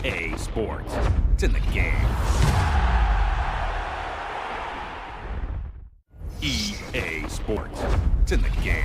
EA Sports. It's in the game. EA Sports. It's in the game.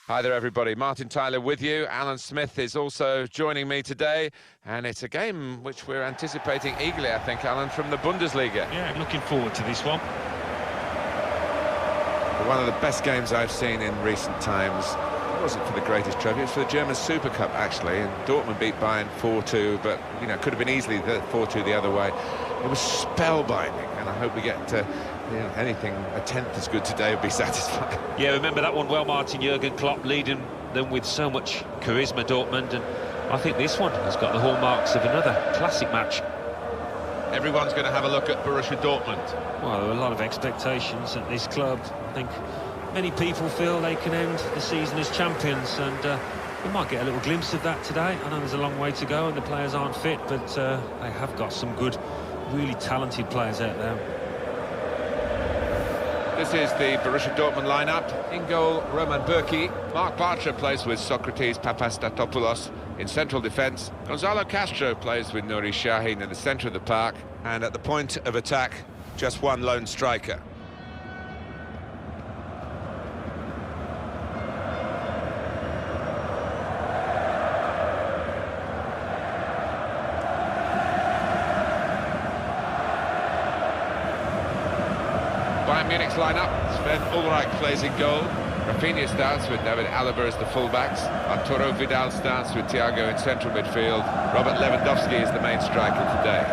Hi there everybody, Martin Tyler with you. Alan Smith is also joining me today, and it's a game which we're anticipating eagerly, I think, Alan, from the Bundesliga. Yeah, looking forward to this one. One of the best games I've seen in recent times. It wasn't for the greatest trophy, it was for the German Super Cup actually, and Dortmund beat Bayern 4-2, but you know, could have been easily 4-2 the other way. It was spellbinding, and I hope we get anything a tenth as good today would be satisfying. Yeah, remember that one well, Martin. Jurgen Klopp leading them with so much charisma, Dortmund, and I think this one has got the hallmarks of another classic match. Everyone's going to have a look at Borussia Dortmund. Well, there are a lot of expectations at this club. I think many people feel they can end the season as champions, and we might get a little glimpse of that today. I know there's a long way to go and the players aren't fit, but they have got some good, really talented players out there. This is the Borussia Dortmund lineup. In goal, Roman Burki. Mark Bartra plays with Socrates Papastatopoulos. In central defence, Gonzalo Castro plays with Nuri Sahin in the centre of the park. And at the point of attack, just one lone striker. Bayern Munich's lineup. Ben Ulreich plays in goal. Rafinha starts with David Alaba as the fullbacks. Arturo Vidal starts with Thiago in central midfield. Robert Lewandowski is the main striker today.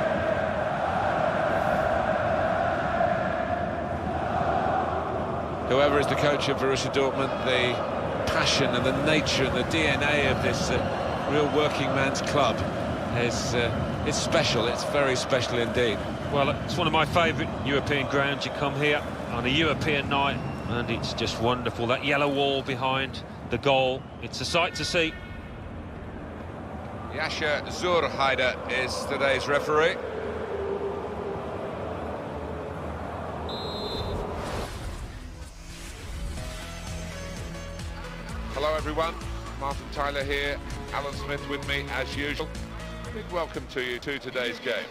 Whoever is the coach of Borussia Dortmund, the passion and the nature and the DNA of this real working man's club is it's special. It's very special indeed. Well, it's one of my favourite European grounds. You come here on a European night and it's just wonderful. That yellow wall behind the goal, it's a sight to see. Yasha Zurhaider is today's referee. Hello everyone, Martin Tyler here, Alan Smith with me as usual. Big welcome to you to today's game.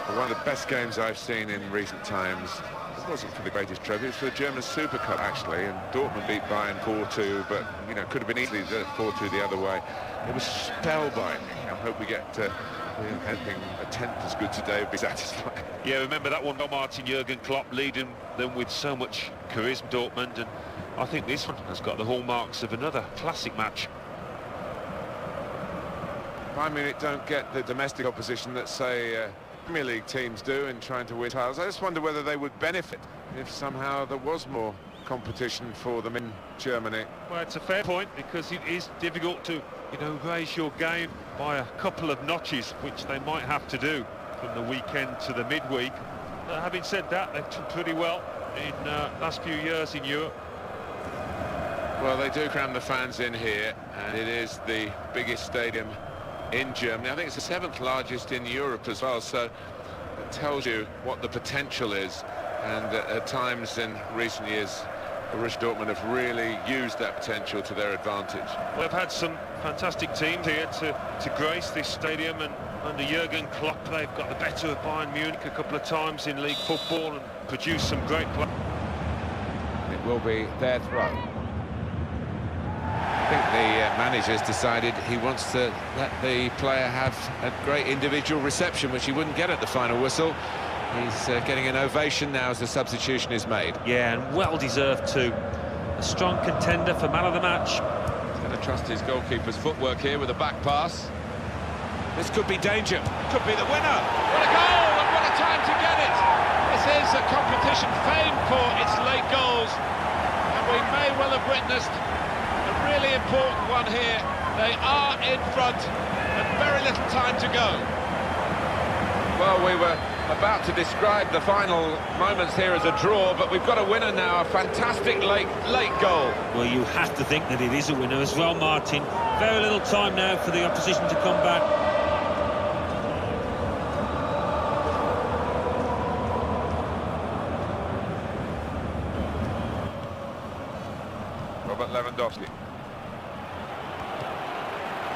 One of the best games I've seen in recent times. It wasn't for the greatest trophy, it was for the German Super Cup actually, and Dortmund beat Bayern 4-2, but you know, could have been easily 4-2 the other way. It was spellbinding. I hope we get anything a tenth as good today would be satisfying. Yeah, remember that one by Martin Jurgen Klopp leading them with so much charisma, Dortmund, and I think this one has got the hallmarks of another classic match. Bayern Munich don't get the domestic opposition that, say, Premier League teams do in trying to win titles. I just wonder whether they would benefit if somehow there was more competition for them in Germany. Well, it's a fair point, because it is difficult to, you know, raise your game by a couple of notches, which they might have to do from the weekend to the midweek. Having said that, they've done pretty well in last few years in Europe. Well, they do cram the fans in here, and it is the biggest stadium in Germany. I think it's the 7th largest in Europe as well, so it tells you what the potential is. And at times in recent years, Borussia Dortmund have really used that potential to their advantage. Well, they've had some fantastic teams here to grace this stadium, and under Jurgen Klopp they've got the better of Bayern Munich a couple of times in league football and produced some great play. It will be their throw. I think the manager's decided he wants to let the player have a great individual reception, which he wouldn't get at the final whistle. He's getting an ovation now as the substitution is made. Yeah, and well deserved too. A strong contender for man of the match. He's going to trust his goalkeeper's footwork here with a back pass. This could be danger. Could be the winner. What a goal, and what a time to get it. This is a competition famed for its late goals, and we may well have witnessed a really important one here. They are in front and very little time to go. Well, we were about to describe the final moments here as a draw, but we've got a winner now, a fantastic late goal. Well, you have to think that it is a winner as well, Martin. Very little time now for the opposition to come back. Robert Lewandowski.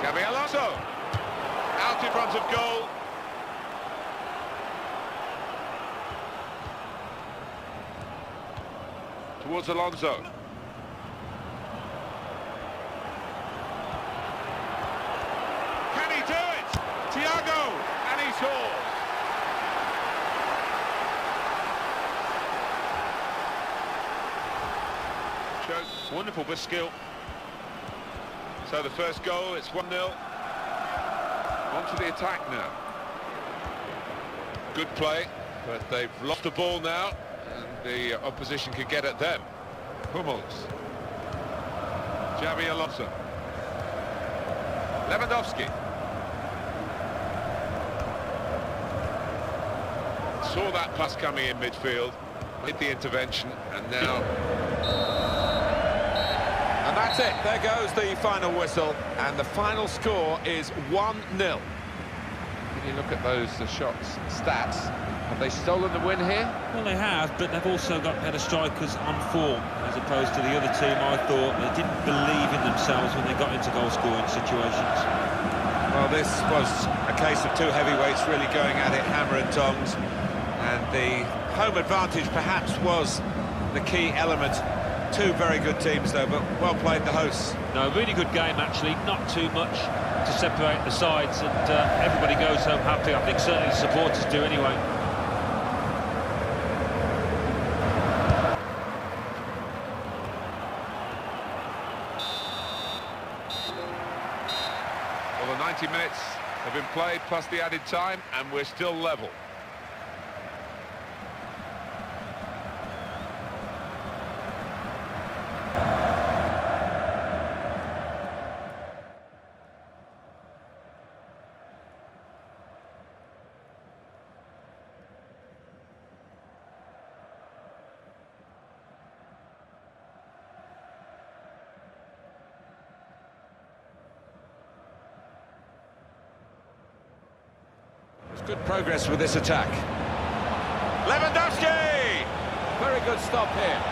Xabi Alonso. Out in front of goal. Towards Alonso. Can he do it? Thiago, and he scores. Wonderful bit of skill. So the first goal, it's 1-0. On to the attack now. Good play, but they've lost the ball now, and the opposition could get at them. Hummels. Xabi Alonso. Lewandowski. Saw that pass coming in midfield, hit the intervention, and now... And that's it, there goes the final whistle, and the final score is 1-0. When you look at those shots, stats, have they stolen the win here? Well, they have, but they've also got better strikers on form, as opposed to the other team. I thought they didn't believe in themselves when they got into goal-scoring situations. Well, this was a case of two heavyweights really going at it, hammer and tongs, and the home advantage perhaps was the key element. Two very good teams though, but well played the hosts. No, really good game actually, not too much to separate the sides, and everybody goes home happy. I think certainly the supporters do anyway. 90 minutes have been played, plus the added time, and we're still level. Good progress with this attack. Lewandowski! Very good stop here.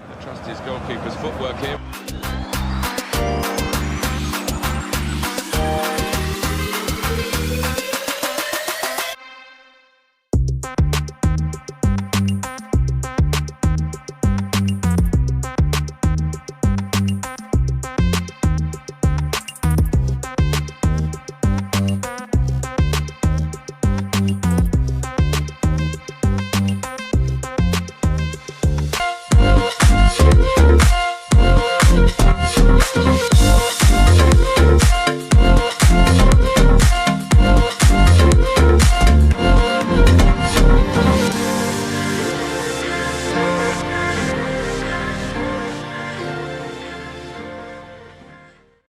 I trust his goalkeeper's footwork here.